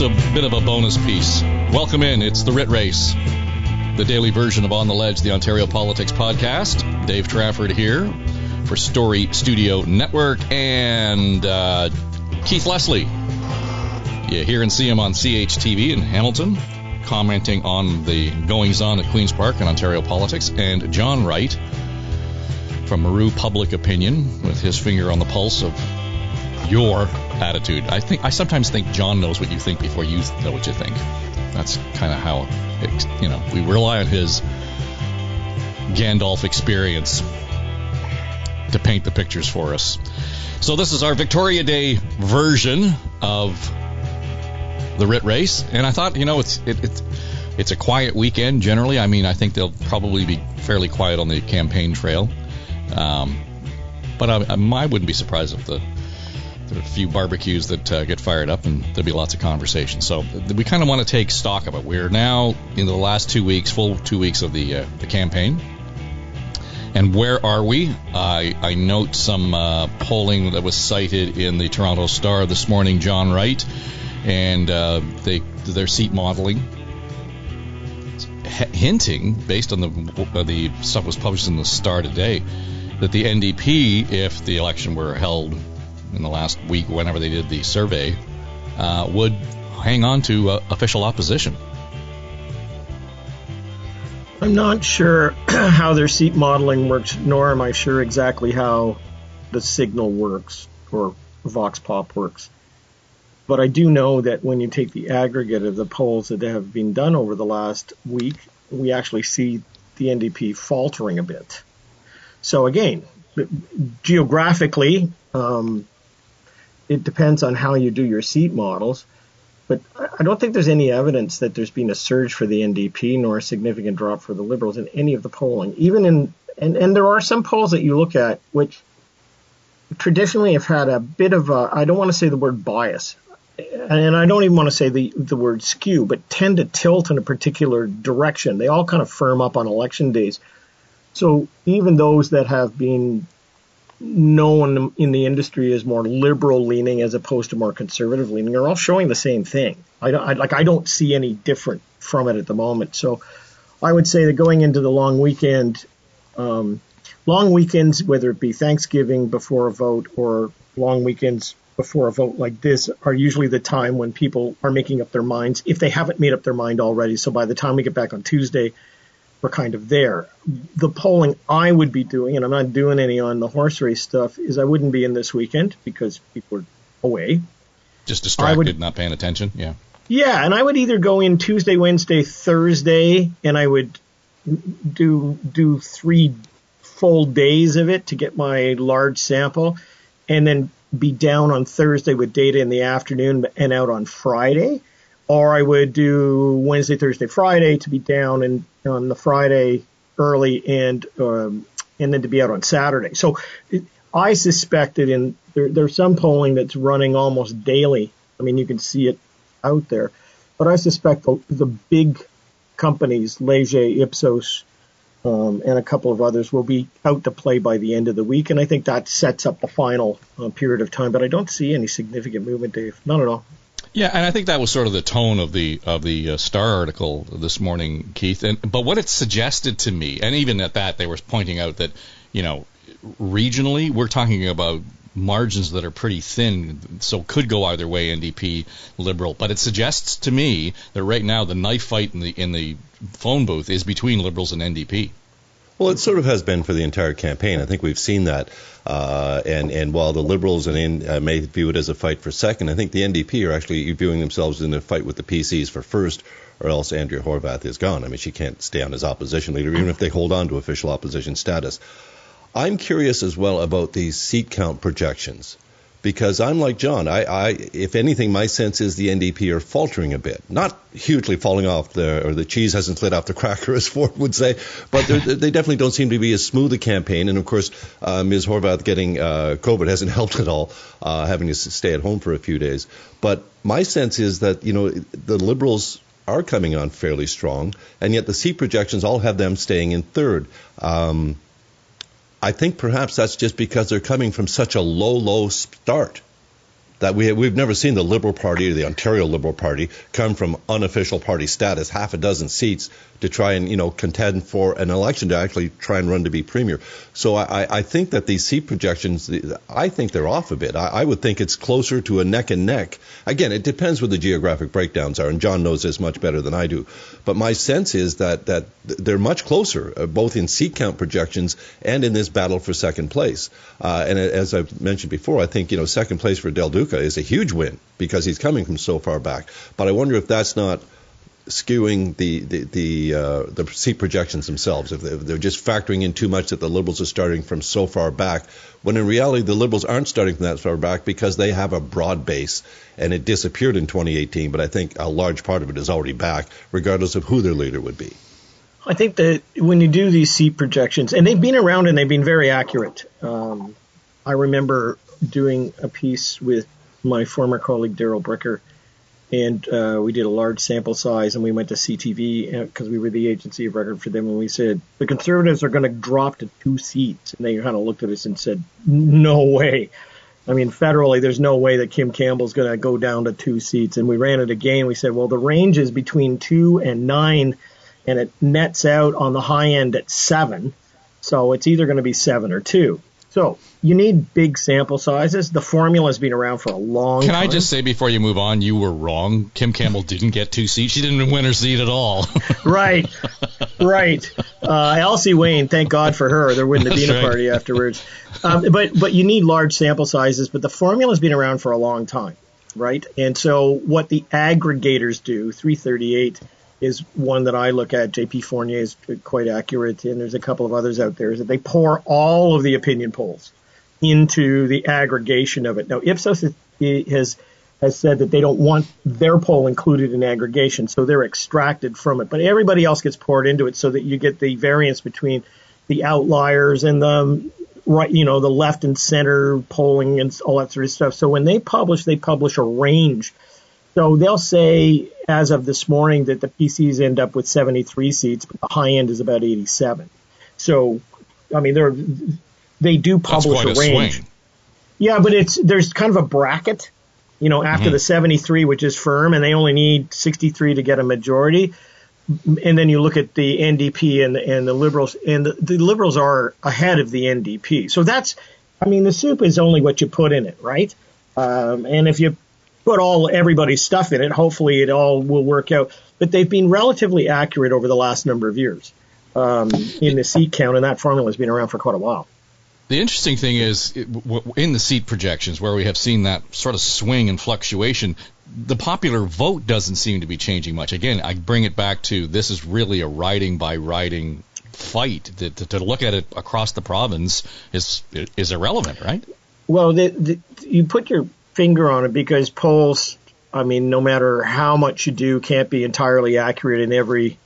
It's a bit of a bonus piece. Welcome in. It's the Writ Race, the daily version of On the Ledge, the Ontario Politics Podcast. Dave Trafford here for Story Studio Network, and Keith Leslie. You hear and see him on CHTV in Hamilton, commenting on the goings-on at Queen's Park and Ontario politics, and John Wright from Maru Public Opinion with his finger on the pulse of your attitude. I sometimes think John knows what you think before you know what you think. That's kind of how we rely on his Gandalf experience to paint the pictures for us. So this is our Victoria Day version of the Writ Race, and I thought, it's a quiet weekend generally. I mean, I think they'll probably be fairly quiet on the campaign trail, but I wouldn't be surprised if there are a few barbecues that get fired up, and there'll be lots of conversation. So we kind of want to take stock of it. We're now in the last 2 weeks, full 2 weeks of the campaign. And where are we? I note some polling that was cited in the Toronto Star this morning, John Wright, and their seat modeling, hinting, based on the stuff that was published in the Star today, that the NDP, if the election were held in the last week, whenever they did the survey, would hang on to official opposition. I'm not sure how their seat modeling works, nor am I sure exactly how the signal works or Vox Pop works. But I do know that when you take the aggregate of the polls that have been done over the last week, we actually see the NDP faltering a bit. So again, geographically, it depends on how you do your seat models. But I don't think there's any evidence that there's been a surge for the NDP nor a significant drop for the Liberals in any of the polling. And there are some polls that you look at which traditionally have had a bit of a, I don't want to say the word bias, and I don't even want to say the word skew, but tend to tilt in a particular direction. They all kind of firm up on election days. So even those that have been known in the industry as more liberal leaning as opposed to more conservative leaning are all showing the same thing. I don't see any different from it at the moment. So I would say that going into the long weekend, long weekends, whether it be Thanksgiving before a vote or long weekends before a vote like this, are usually the time when people are making up their minds, if they haven't made up their mind already. So by the time we get back on Tuesday, we're kind of there. The polling I would be doing, and I'm not doing any on the horse race stuff, is I wouldn't be in this weekend because people are away. Just distracted, not paying attention, yeah. Yeah, and I would either go in Tuesday, Wednesday, Thursday, and I would do 3 full days of it to get my large sample, and then be down on Thursday with data in the afternoon and out on Friday. Or I would do Wednesday, Thursday, Friday to be down and on the Friday early and then to be out on Saturday. So I suspect that there's some polling that's running almost daily. I mean, you can see it out there. But I suspect the big companies, Leger, Ipsos, and a couple of others will be out to play by the end of the week. And I think that sets up the final period of time. But I don't see any significant movement, Dave. Not at all. Yeah, and I think that was sort of the tone of the Star article this morning, Keith. But what it suggested to me, and even at that, they were pointing out that, regionally, we're talking about margins that are pretty thin, so could go either way, NDP, Liberal. But it suggests to me that right now the knife fight in the phone booth is between Liberals and NDP. Well, it sort of has been for the entire campaign. I think we've seen that. And while the Liberals may view it as a fight for second, I think the NDP are actually viewing themselves in a fight with the PCs for first, or else Andrea Horwath is gone. I mean, she can't stay on as opposition leader, even if they hold on to official opposition status. I'm curious as well about these seat count projections, because I'm like John. If anything, my sense is the NDP are faltering a bit. Not hugely falling off the cheese hasn't slid off the cracker, as Ford would say, but they definitely don't seem to be as smooth a campaign. And, of course, Ms. Horwath getting COVID hasn't helped at all, having to stay at home for a few days. But my sense is that, the Liberals are coming on fairly strong, and yet the seat projections all have them staying in third. I think perhaps that's just because they're coming from such a low start. that we've never seen the Liberal Party or the Ontario Liberal Party come from unofficial party status, half a dozen seats, to try and, contend for an election to actually try and run to be premier. So I think that these seat projections, I think they're off a bit. I would think it's closer to a neck and neck. Again, it depends where the geographic breakdowns are, and John knows this much better than I do. But my sense is that they're much closer, both in seat count projections and in this battle for second place. And as I've mentioned before, I think, second place for Del Duca is a huge win because he's coming from so far back. But I wonder if that's not skewing the seat projections themselves, if they're just factoring in too much that the Liberals are starting from so far back, when in reality the Liberals aren't starting from that far back because they have a broad base, and it disappeared in 2018, but I think a large part of it is already back, regardless of who their leader would be. I think that when you do these seat projections, and they've been around and they've been very accurate. I remember doing a piece with my former colleague Daryl Bricker, and we did a large sample size, and we went to CTV because we were the agency of record for them, and we said, the Conservatives are going to drop to 2 seats. And they kind of looked at us and said, no way. I mean, federally, there's no way that Kim Campbell's going to go down to 2 seats. And we ran it again. We said, well, the range is between 2 and 9, and it nets out on the high end at 7. So it's either going to be 7 or 2. So you need big sample sizes. The formula has been around for a long time. Can I just say before you move on, you were wrong. Kim Campbell didn't get 2 seats. She didn't win her seat at all. Right. Elsie Wayne, thank God for her. They're winning the dinner party afterwards. But you need large sample sizes. But the formula has been around for a long time, right? And so what the aggregators do, 338 is one that I look at. JP Fournier is quite accurate, and there's a couple of others out there, is that they pour all of the opinion polls into the aggregation of it. Now, Ipsos has said that they don't want their poll included in aggregation, so they're extracted from it. But everybody else gets poured into it so that you get the variance between the outliers and the right, the left and center polling and all that sort of stuff. So when they publish a range. So they'll say, as of this morning, that the PCs end up with 73 seats, but the high end is about 87. So, I mean, they do publish a range. Swing. Yeah, but there's kind of a bracket, after the 73, which is firm, and they only need 63 to get a majority. And then you look at the NDP and the Liberals, and the Liberals are ahead of the NDP. So the soup is only what you put in it, right? And if you put everybody's stuff in it, hopefully it all will work out. But they've been relatively accurate over the last number of years in the seat count, and that formula has been around for quite a while. The interesting thing is, in the seat projections, where we have seen that sort of swing and fluctuation, the popular vote doesn't seem to be changing much. Again, I bring it back to this is really a riding-by-riding fight. To look at it across the province is irrelevant, right? Well, you put your finger on it, because polls, no matter how much you do, can't be entirely accurate in every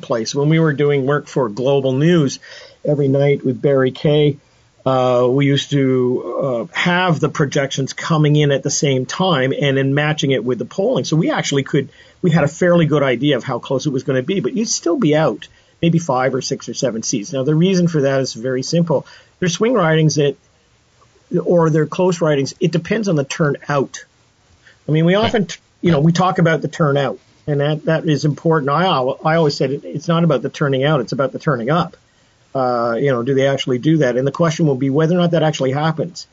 place. When we were doing work for Global News every night with Barry Kay, we used to have the projections coming in at the same time and then matching it with the polling. So we actually we had a fairly good idea of how close it was going to be, but you'd still be out maybe 5 or 6 or 7 seats. Now, the reason for that is very simple. There's swing ridings or they're close ridings. It depends on the turnout. We often, we talk about the turnout, and that is important. I always said it's not about the turning out, it's about the turning up. Do they actually do that? And the question will be whether or not that actually happens.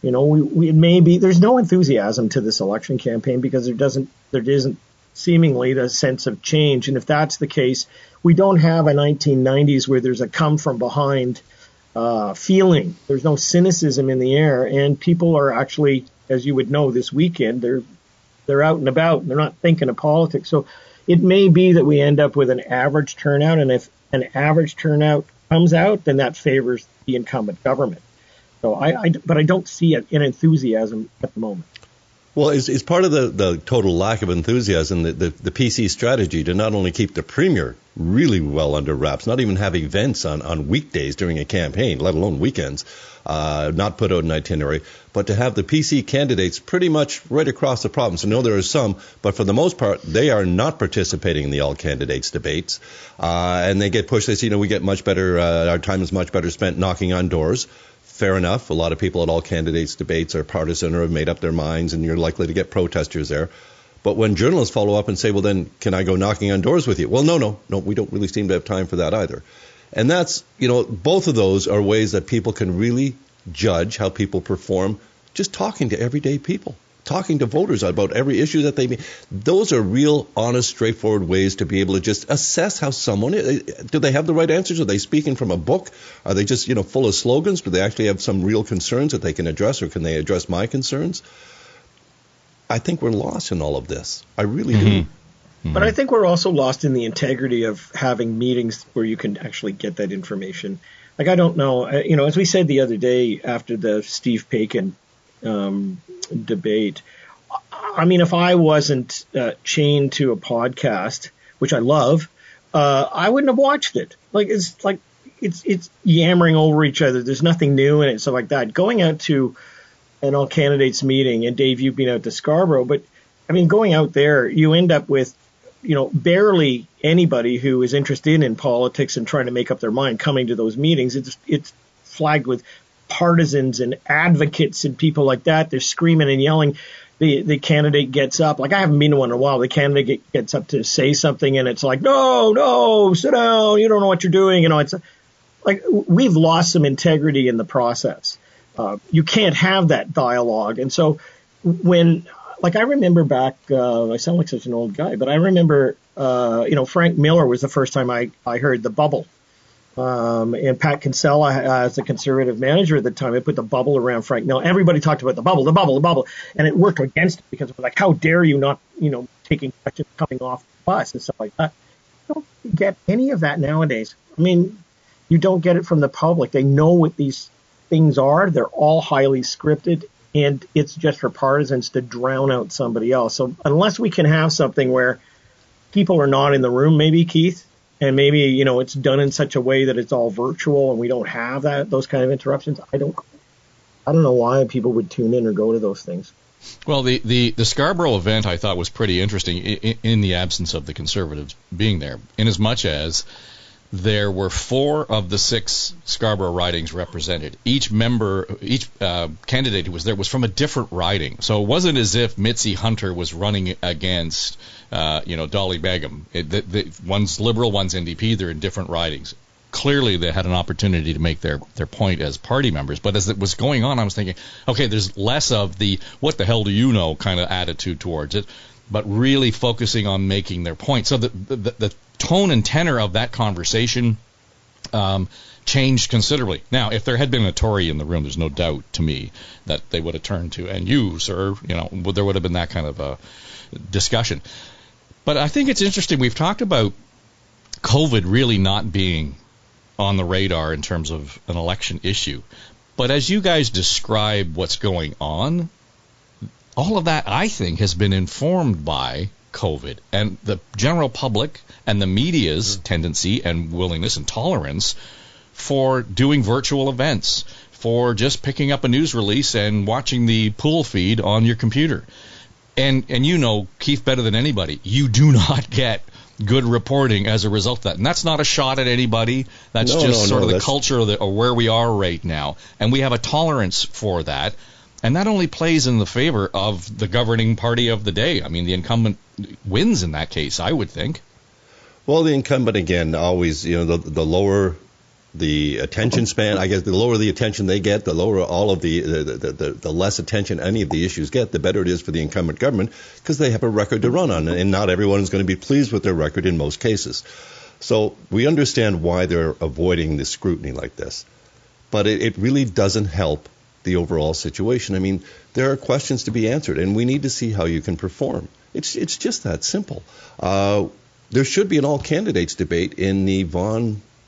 It may be there's no enthusiasm to this election campaign because there isn't seemingly the sense of change. And if that's the case, we don't have a 1990s where there's a come from behind feeling. There's no cynicism in the air, and people are actually, as you would know, this weekend they're out and about, and they're not thinking of politics. So it may be that we end up with an average turnout, and if an average turnout comes out, then that favors the incumbent government. So but I don't see an enthusiasm at the moment. Well, is part of the total lack of enthusiasm the PC strategy to not only keep the premier really well under wraps, not even have events on weekdays during a campaign, let alone weekends, not put out an itinerary, but to have the PC candidates pretty much right across the province. I know there are some, but for the most part, they are not participating in the all candidates debates, and they get pushed. They say, we get much better, our time is much better spent knocking on doors, Fair enough. A lot of people at all candidates debates are partisan or have made up their minds, and you're likely to get protesters there. But when journalists follow up and say, well, then can I go knocking on doors with you? Well, no, we don't really seem to have time for that either. And that's, both of those are ways that people can really judge how people perform, just talking to everyday people, talking to voters about every issue that they meet. Those are real, honest, straightforward ways to be able to just assess how someone is. Do they have the right answers? Are they speaking from a book? Are they just, full of slogans? Do they actually have some real concerns that they can address, or can they address my concerns? I think we're lost in all of this. I really do. Mm-hmm. But I think we're also lost in the integrity of having meetings where you can actually get that information. Like, I don't know, as we said the other day after the Steve Paikin debate, I mean, if I wasn't chained to a podcast, which I love, I wouldn't have watched it. It's yammering over each other. There's nothing new in it, stuff like that. Going out to an all candidates meeting, and Dave, you've been out to Scarborough, but I mean, going out there, you end up with, barely anybody who is interested in politics and trying to make up their mind coming to those meetings. It's flagged with partisans and advocates and people like that. They're screaming and yelling. The candidate gets up. Like, I haven't been to one in a while. The candidate gets up to say something, and it's like, no, sit down. You don't know what you're doing. It's like we've lost some integrity in the process. You can't have that dialogue. And so when, I remember back, I sound like such an old guy, but I remember, Frank Miller was the first time I heard the bubble. And Pat Kinsella, as the Conservative manager at the time, I put the bubble around Frank Miller. Everybody talked about the bubble. And it worked against it, because it was like, how dare you not, taking questions coming off the bus and stuff like that. You don't get any of that nowadays. I mean, you don't get it from the public. They know what these things are. They're all highly scripted, and it's just for partisans to drown out somebody else. So unless we can have something where people are not in the room, maybe, Keith, and maybe, it's done in such a way that it's all virtual and we don't have those kind of interruptions, I don't know why people would tune in or go to those things. Well, the Scarborough event I thought was pretty interesting in the absence of the Conservatives being there, in as much as there were 4 of the 6 Scarborough ridings represented. Each candidate who was there was from a different riding. So it wasn't as if Mitzi Hunter was running against, Dolly Begum. One's Liberal, one's NDP. They're in different ridings. Clearly, they had an opportunity to make their point as party members. But as it was going on, I was thinking, okay, there's less of the what the hell do you know kind of attitude towards it, but really focusing on making their point. So the tone and tenor of that conversation changed considerably. Now, if there had been a Tory in the room, there's no doubt to me that they would have turned to, and you, sir, there would have been that kind of a discussion. But I think it's interesting. We've talked about COVID really not being on the radar in terms of an election issue. But as you guys describe what's going on, all of that, I think, has been informed by COVID and the general public and the media's tendency and willingness and tolerance for doing virtual events, for just picking up a news release and watching the pool feed on your computer. And Keith, better than anybody, you do not get good reporting as a result of that. And that's not a shot at anybody. That's the culture of where we are right now. And we have a tolerance for that. And that only plays in the favor of the governing party of the day. I mean, the incumbent wins in that case, I would think. Well, the incumbent, again, always, the lower the attention span, I guess the lower the attention they get, the lower all of the less attention any of the issues get, the better it is for the incumbent government, because they have a record to run on, and not everyone is going to be pleased with their record in most cases. So we understand why they're avoiding the scrutiny like this. But it really doesn't help the overall situation. I mean, there are questions to be answered, and we need to see how you can perform. It's just that simple. There should be an all-candidates debate in the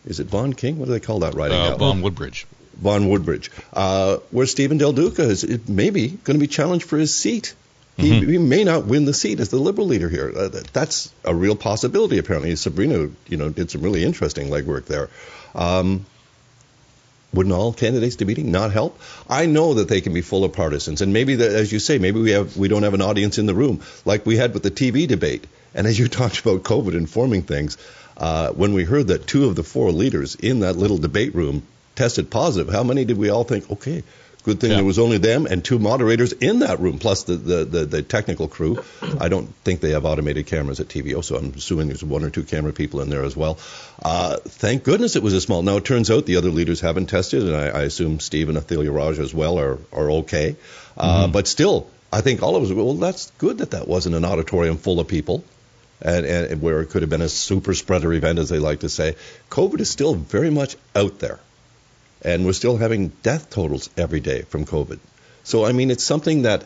is it Vaughan King? What do they call that riding now? Vaughan Woodbridge. Vaughan Woodbridge, where Stephen Del Duca is maybe going to be challenged for his seat. He may not win the seat as the Liberal leader here. That's a real possibility, apparently. Sabrina, did some really interesting legwork there. Wouldn't all candidates debating not help? I know that they can be full of partisans, and maybe, as you say, maybe we don't have an audience in the room like we had with the TV debate. And as you talked about COVID informing things, when we heard that 2 of the 4 leaders in that little debate room tested positive, how many did we all think, okay, good thing there was only them and 2 moderators in that room, plus the technical crew. I don't think they have automated cameras at TVO, so I'm assuming there's 1 or 2 camera people in there as well. Thank goodness it was a small. Now, it turns out the other leaders haven't tested, and I assume Steve and Athalia Raj as well are okay. But still, I think all of us, well, that's good that wasn't an auditorium full of people. And where it could have been a super spreader event, as they like to say. COVID is still very much out there. And we're still having death totals every day from COVID. So, I mean, it's something that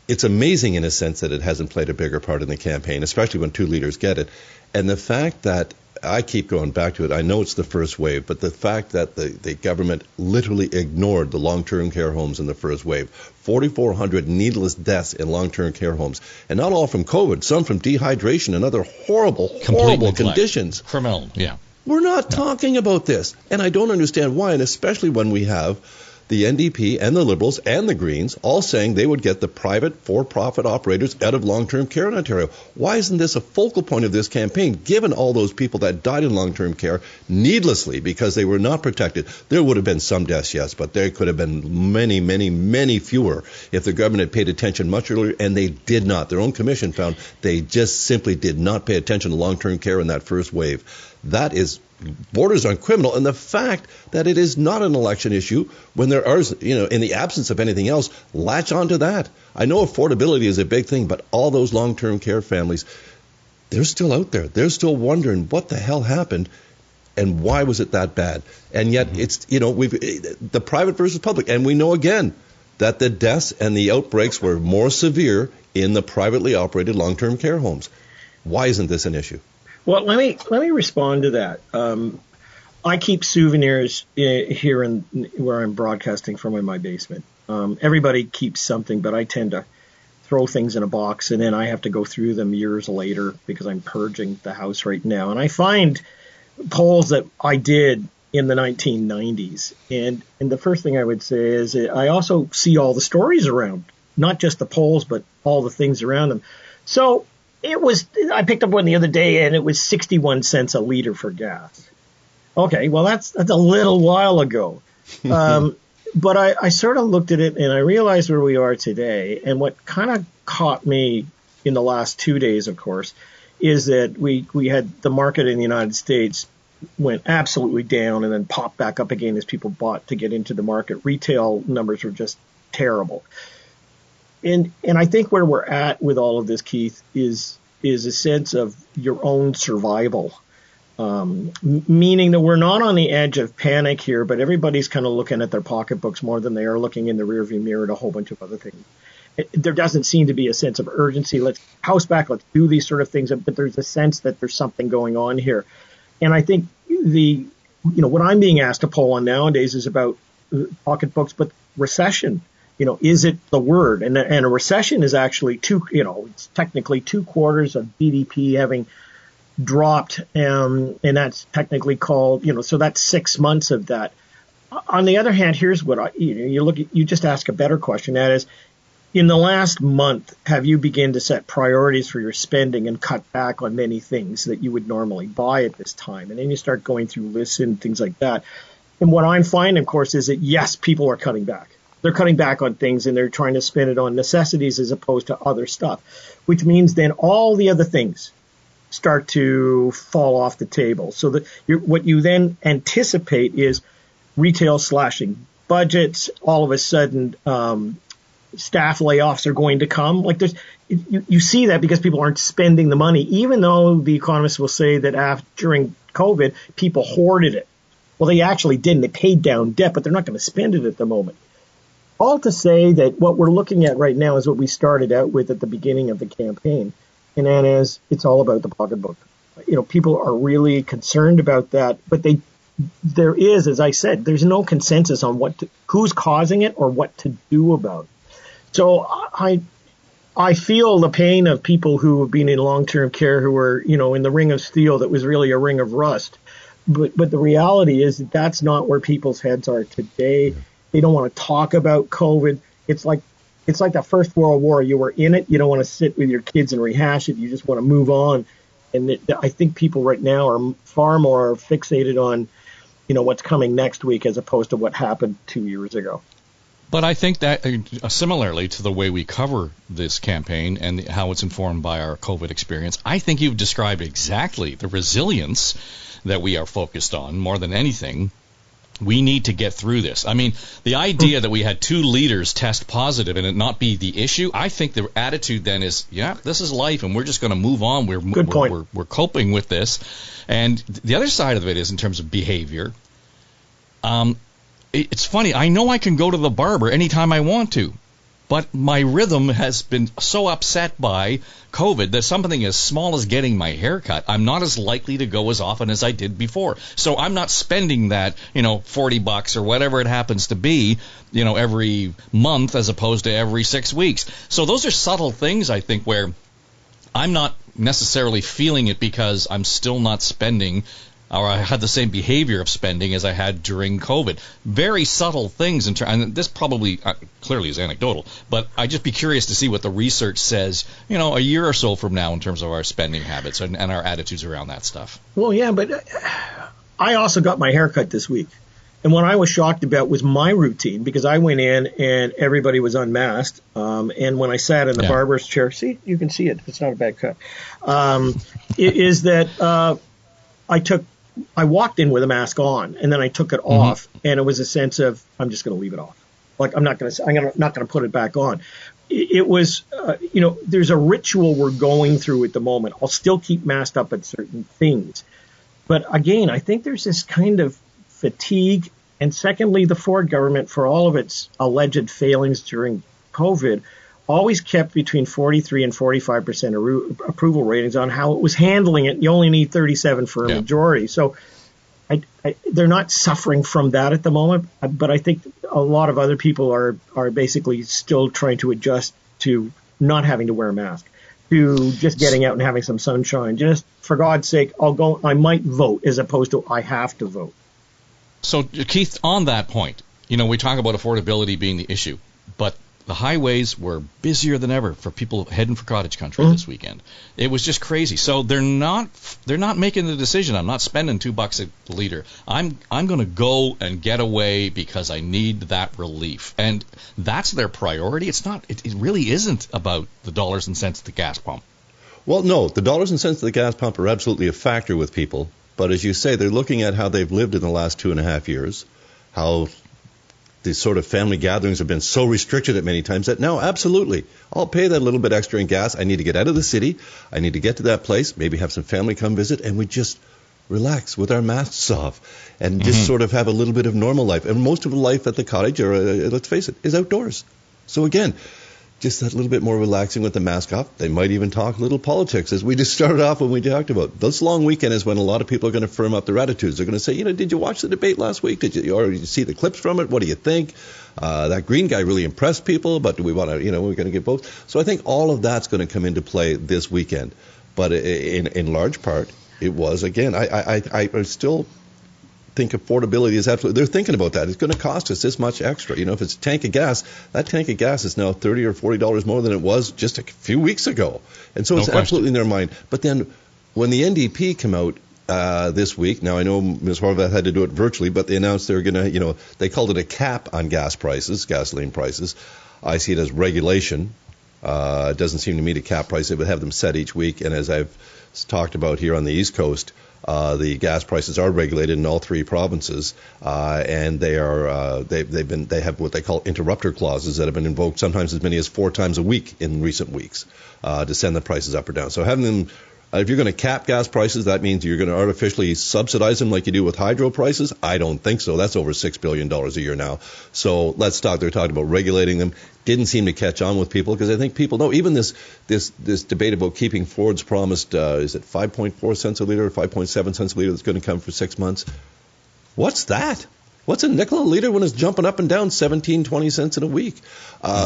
it's amazing in a sense that it hasn't played a bigger part in the campaign, especially when 2 leaders get it. And the fact that, I keep going back to it, I know it's the first wave, but the fact that the government literally ignored the long-term care homes in the first wave. 4,400 needless deaths in long-term care homes. And not all from COVID, some from dehydration and other horrible conditions. Criminal, yeah. We're not talking about this. And I don't understand why, and especially when we have the NDP and the Liberals and the Greens all saying they would get the private for-profit operators out of long-term care in Ontario. Why isn't this a focal point of this campaign, given all those people that died in long-term care needlessly because they were not protected? There would have been some deaths, yes, but there could have been many, many, many fewer if the government had paid attention much earlier, and they did not. Their own commission found they just simply did not pay attention to long-term care in that first wave. That is borders on criminal, and the fact that it is not an election issue when there are, in the absence of anything else, latch onto that. I know affordability is a big thing, but all those long-term care families, they're still out there. They're still wondering what the hell happened and why was it that bad. And yet it's, we've the private versus public, and we know again that the deaths and the outbreaks were more severe in the privately operated long-term care homes. Why isn't this an issue? Well, let me respond to that. I keep souvenirs here where I'm broadcasting from in my basement. Everybody keeps something, but I tend to throw things in a box, and then I have to go through them years later because I'm purging the house right now. And I find polls that I did in the 1990s. And the first thing I would say is I also see all the stories around, not just the polls, but all the things around them. So I picked up one the other day, and it was 61 cents a liter for gas. Okay, well, that's a little while ago. But I sort of looked at it, and I realized where we are today. And what kind of caught me in the last 2 days, of course, is that we had the market in the United States went absolutely down and then popped back up again as people bought to get into the market. Retail numbers were just terrible. And I think where we're at with all of this, Keith, is a sense of your own survival, meaning that we're not on the edge of panic here, but everybody's kind of looking at their pocketbooks more than they are looking in the rearview mirror at a whole bunch of other things. There doesn't seem to be a sense of urgency. Let's house back. Let's do these sort of things. But there's a sense that there's something going on here. And I think what I'm being asked to poll on nowadays is about pocketbooks, but recession. Is it the word? And a recession is actually it's technically 2 quarters of GDP having dropped, and that's technically called, so that's 6 months of that. On the other hand, here's what you just ask a better question. That is, in the last month, have you begun to set priorities for your spending and cut back on many things that you would normally buy at this time? And then you start going through lists and things like that. And what I'm finding, of course, is that yes, people are cutting back. They're cutting back on things, and they're trying to spend it on necessities as opposed to other stuff, which means then all the other things start to fall off the table. So that what you then anticipate is retail slashing budgets. All of a sudden, staff layoffs are going to come. Like you see that because people aren't spending the money, even though the economists will say that during COVID, people hoarded it. Well, they actually didn't. They paid down debt, but they're not going to spend it at the moment. All to say that what we're looking at right now is what we started out with at the beginning of the campaign, and that is it's all about the pocketbook. People are really concerned about that, but there is, as I said, there's no consensus on who's causing it or what to do about it. So I feel the pain of people who have been in long-term care who were, in the ring of steel that was really a ring of rust. But the reality is that that's not where people's heads are today. They don't want to talk about COVID. It's like the First World War. You were in it. You don't want to sit with your kids and rehash it. You just want to move on. And I think people right now are far more fixated on what's coming next week as opposed to what happened 2 years ago. But I think that similarly to the way we cover this campaign and how it's informed by our COVID experience, I think you've described exactly the resilience that we are focused on more than anything. We need to get through this. I mean, the idea that we had 2 leaders test positive and it not be the issue, I think the attitude then is, this is life and we're just going to move on. We're coping with this. And the other side of it is in terms of behavior. It's funny. I know I can go to the barber anytime I want to, but my rhythm has been so upset by COVID that something as small as getting my hair cut, I'm not as likely to go as often as I did before. So I'm not spending that, $40 or whatever it happens to be, every month as opposed to every 6 weeks. So those are subtle things, I think, where I'm not necessarily feeling it because I'm still not spending, or I had the same behavior of spending as I had during COVID. Very subtle things, and this probably clearly is anecdotal, but I'd just be curious to see what the research says, a year or so from now in terms of our spending habits and our attitudes around that stuff. Well, yeah, but I also got my hair cut this week. And what I was shocked about was my routine, because I went in and everybody was unmasked. And when I sat in the barber's chair, see, you can see it. It's not a bad cut. Is that I walked in with a mask on, and then I took it off, and it was a sense of I'm just going to leave it off. Like I'm not going to put it back on. It was, there's a ritual we're going through at the moment. I'll still keep masked up at certain things, but again, I think there's this kind of fatigue, and secondly, the Ford government, for all of its alleged failings during COVID, always kept between 43 and 45% approval ratings on how it was handling it. You only need 37 for a majority. So they're not suffering from that at the moment, but I think a lot of other people are basically still trying to adjust to not having to wear a mask, to just getting out and having some sunshine. Just for God's sake, I might vote as opposed to I have to vote. So, Keith, on that point, we talk about affordability being the issue, but the highways were busier than ever for people heading for cottage country this weekend. It was just crazy. So they're not making the decision. I'm not spending $2 a liter. I'm going to go and get away because I need that relief, and that's their priority. It's not. It really isn't about the dollars and cents at the gas pump. Well, no, the dollars and cents at the gas pump are absolutely a factor with people. But as you say, they're looking at how they've lived in the last 2.5 years, how these sort of family gatherings have been so restricted at many times that no, absolutely, I'll pay that little bit extra in gas. I need to get out of the city. I need to get to that place, maybe have some family come visit, and we just relax with our masks off and just sort of have a little bit of normal life. And most of the life at the cottage, or let's face it, is outdoors. So again, just that little bit more relaxing with the mask off. They might even talk a little politics, as we just started off when we talked about. This long weekend is when a lot of people are going to firm up their attitudes. They're going to say, did you watch the debate last week? Did you see the clips from it? What do you think? That Green guy really impressed people, but do we want to, we're going to get both. So I think all of that's going to come into play this weekend. But in large part, it was, again, I still think affordability is absolutely, they're thinking about that. It's going to cost us this much extra. If it's a tank of gas, that tank of gas is now $30 or $40 more than it was just a few weeks ago. And so it's absolutely in their mind. But then when the NDP come out this week, now I know Ms. Horvath had to do it virtually, but they announced they're going to, they called it a cap on gas prices, gasoline prices. I see it as regulation. It doesn't seem to me to cap prices. They would have them set each week. And as I've talked about here on the East Coast, the gas prices are regulated in all 3 provinces, and they have what they call interrupter clauses that have been invoked sometimes as many as 4 times a week in recent weeks to send the prices up or down. So having them, if you're going to cap gas prices, that means you're going to artificially subsidize them like you do with hydro prices. I don't think so. That's over $6 billion a year now. So let's talk. They're talking about regulating them. Didn't seem to catch on with people because I think people know even this debate about keeping Ford's promised, is it 5.4 cents a liter or 5.7 cents a liter that's going to come for 6 months? What's that? What's a nickel a liter when it's jumping up and down 17, 20 cents in a week?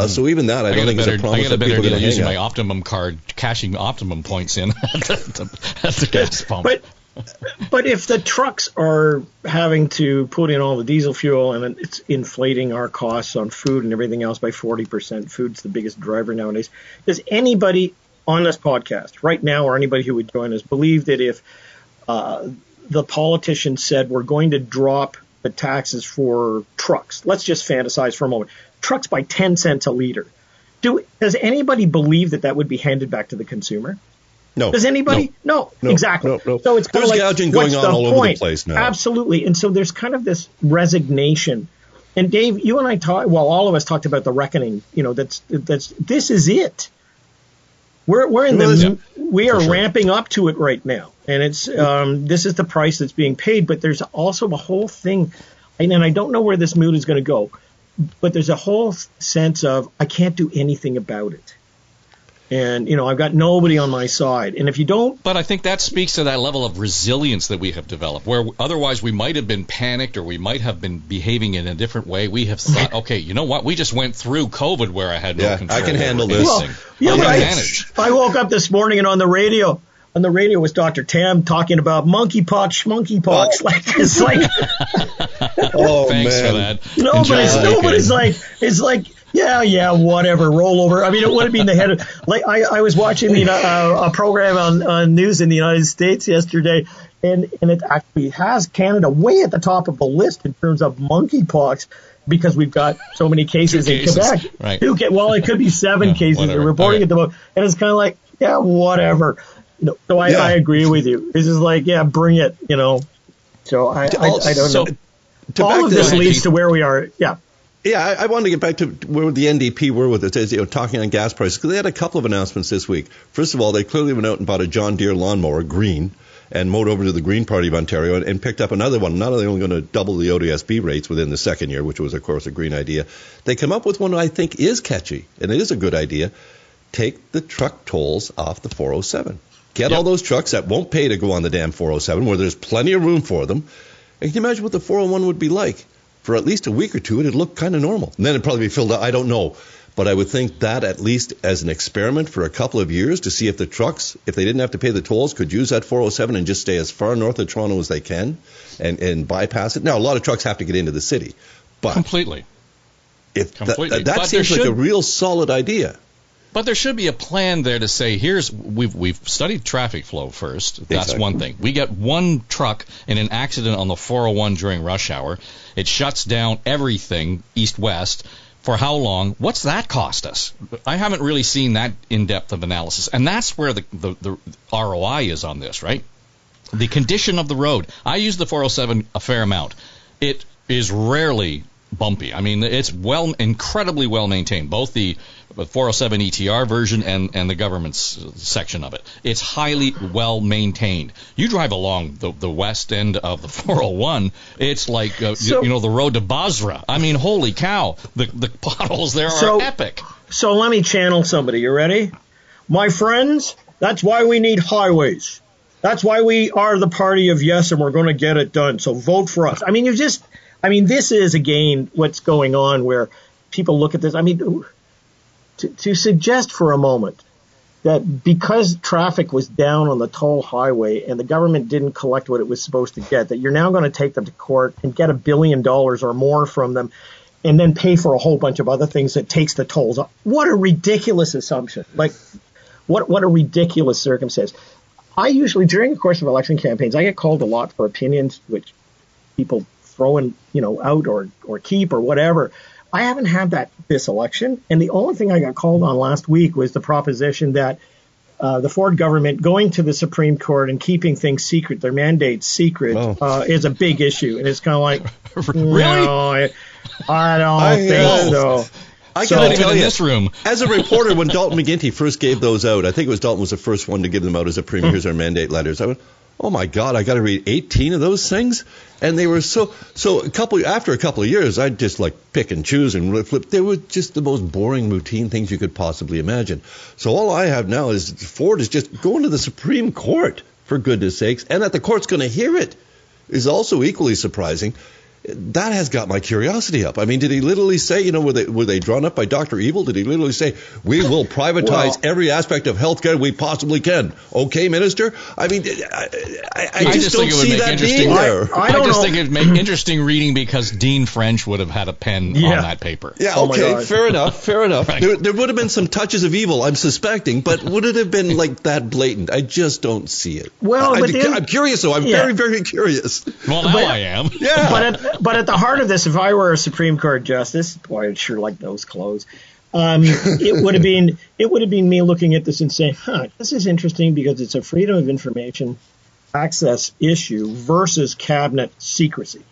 So even that, I don't think is a promise that people are going to using my Optimum card, cashing Optimum points in at the gas pump. But if the trucks are having to put in all the diesel fuel and it's inflating our costs on food and everything else by 40%, food's the biggest driver nowadays. Does anybody on this podcast right now, or anybody who would join us, believe that if the politicians said we're going to drop the taxes for trucks. Let's just fantasize for a moment. Trucks by 10 cents a liter. Does anybody believe that would be handed back to the consumer? No. Does anybody? No, exactly. No. So it's kind there's of like, gouging going on all over the place now. Absolutely. And so there's kind of this resignation. And Dave, you and I all of us talked about the reckoning. This is it. We are ramping up to it right now, and it's this is the price that's being paid. But there's also a whole thing, and I don't know where this mood is going to go, but there's a whole sense of I can't do anything about it, and I've got nobody on my side. And if you don't, but I think that speaks to that level of resilience that we have developed, where otherwise we might have been panicked or we might have been behaving in a different way. We have thought, okay, you know what? We just went through COVID where I had no control. I can handle this. I woke up this morning and on the radio was Dr. Tam talking about monkeypox. Oh. Like it's like, thanks for that. It's like. Yeah, whatever, roll over. I mean, it would have been the head of, like, I was watching a program on news in the United States yesterday, and it actually has Canada way at the top of the list in terms of monkeypox because we've got so many cases in Quebec. Right. It could be 7 cases. They're reporting at the moment. And it's kind of like, yeah, whatever. So I agree with you. It's just like, yeah, bring it, So I don't know. All of this leads to where we are. Yeah. Yeah, I wanted to get back to where the NDP were with it, talking on gas prices, because they had a couple of announcements this week. First of all, they clearly went out and bought a John Deere lawnmower, green, and mowed over to the Green Party of Ontario and picked up another one. Not only going to double the ODSP rates within the second year, which was, of course, a green idea, they come up with one I think is catchy, and it is a good idea. Take the truck tolls off the 407. Get all those trucks that won't pay to go on the damn 407, where there's plenty of room for them. And can you imagine what the 401 would be like? For at least a week or two, it'd look kind of normal. And then it'd probably be filled up. I don't know. But I would think that at least as an experiment for a couple of years to see if the trucks, if they didn't have to pay the tolls, could use that 407 and just stay as far north of Toronto as they can and bypass it. Now, a lot of trucks have to get into the city. But completely. That seems like a real solid idea. But there should be a plan there to say, we've studied traffic flow first. That's exactly. One thing. We get one truck in an accident on the 401 during rush hour. It shuts down everything east-west. For how long? What's that cost us? I haven't really seen that in-depth of analysis. And that's where the ROI is on this, right? The condition of the road. I use the 407 a fair amount. It is rarely bumpy. I mean, it's incredibly well maintained, both the 407 ETR version and the government's section of it. It's highly well maintained. You drive along the west end of the 401, it's like the road to Basra. I mean, holy cow, the potholes there are epic. So let me channel somebody. You ready? My friends, that's why we need highways. That's why we are the party of yes, and we're going to get it done. So vote for us. I mean, this is, again, what's going on where people look at this. I mean, to suggest for a moment that because traffic was down on the toll highway and the government didn't collect what it was supposed to get, that you're now going to take them to court and get $1 billion or more from them and then pay for a whole bunch of other things that takes the tolls up. What a ridiculous assumption. Like, what a ridiculous circumstance. I usually, during the course of election campaigns, I get called a lot for opinions which people throw in, out or keep or whatever. I haven't had that this election, and the only thing I got called on last week was the proposition that the Ford government going to the Supreme Court and keeping things secret, their mandates secret, is a big issue. And it's kind of like, really? No, I don't think so. I can tell you, in this room. As a reporter, when Dalton McGuinty first gave those out, I think it was Dalton was the first one to give them out as a premier. Here's our mandate letters. I went, oh my God, I got to read 18 of those things, and they were so. After a couple of years, I'd just like pick and choose and flip. They were just the most boring, routine things you could possibly imagine. So all I have now is Ford is just going to the Supreme Court, for goodness sakes, and that the court's going to hear it is also equally surprising. that has got my curiosity up. I mean, did he literally say, were they drawn up by Dr. Evil? Did he literally say, we will privatize every aspect of healthcare we possibly can? Okay, Minister? I mean, I just don't see that being there. I just think it would make interesting reading because Dean French would have had a pen on that paper. Yeah, okay, fair enough. Right. There would have been some touches of evil, I'm suspecting, but would it have been like that blatant? I just don't see it. Well, I'm curious, though. I'm very, very curious. Well, now I am. Yeah. But at the heart of this, if I were a Supreme Court justice, boy, I'd sure like those clothes. It would have been me looking at this and saying, this is interesting because it's a freedom of information access issue versus cabinet secrecy.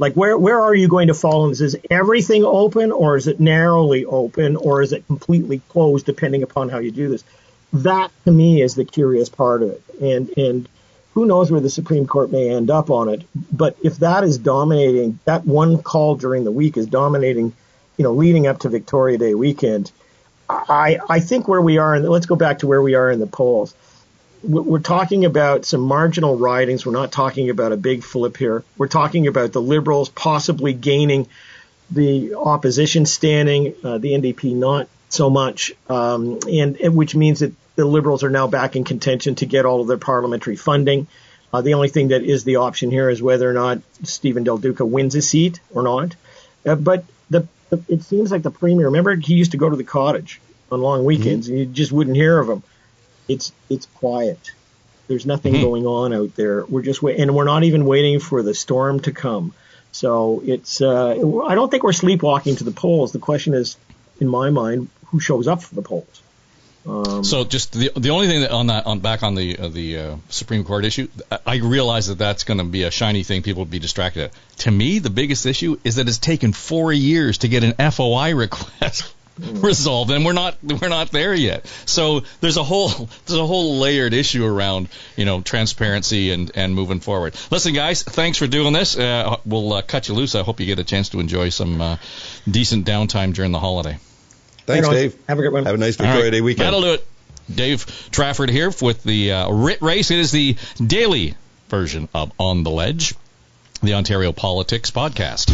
Like, where are you going to fall in this? Is everything open, or is it narrowly open, or is it completely closed, depending upon how you do this? That, to me, is the curious part of it. And who knows where the Supreme Court may end up on it. But if that is dominating, that one call during the week is dominating, leading up to Victoria Day weekend, I think where we are, and let's go back to where we are in the polls. We're talking about some marginal ridings. We're not talking about a big flip here. We're talking about the Liberals possibly gaining the opposition standing, the NDP not so much, and which means that the Liberals are now back in contention to get all of their parliamentary funding. The only thing that is the option here is whether or not Stephen Del Duca wins a seat or not. But it seems like the Premier, remember, he used to go to the cottage on long weekends, and you just wouldn't hear of him. It's quiet. There's nothing going on out there. We're just and we're not even waiting for the storm to come. So it's I don't think we're sleepwalking to the polls. The question is, in my mind, who shows up for the polls. So just the only thing that on the Supreme Court issue, I realize that that's going to be a shiny thing people would be distracted at. To me, the biggest issue is that it's taken 4 years to get an FOI request resolved, and we're not there yet. So there's a whole layered issue around transparency and moving forward. Listen, guys, thanks for doing this. We'll cut you loose. I hope you get a chance to enjoy some decent downtime during the holiday. Thanks, Dave. Have a good one. Have a nice Victoria Day weekend. That'll do it. Dave Trafford here with the Writ Race. It is the daily version of On the Ledge, the Ontario Politics Podcast.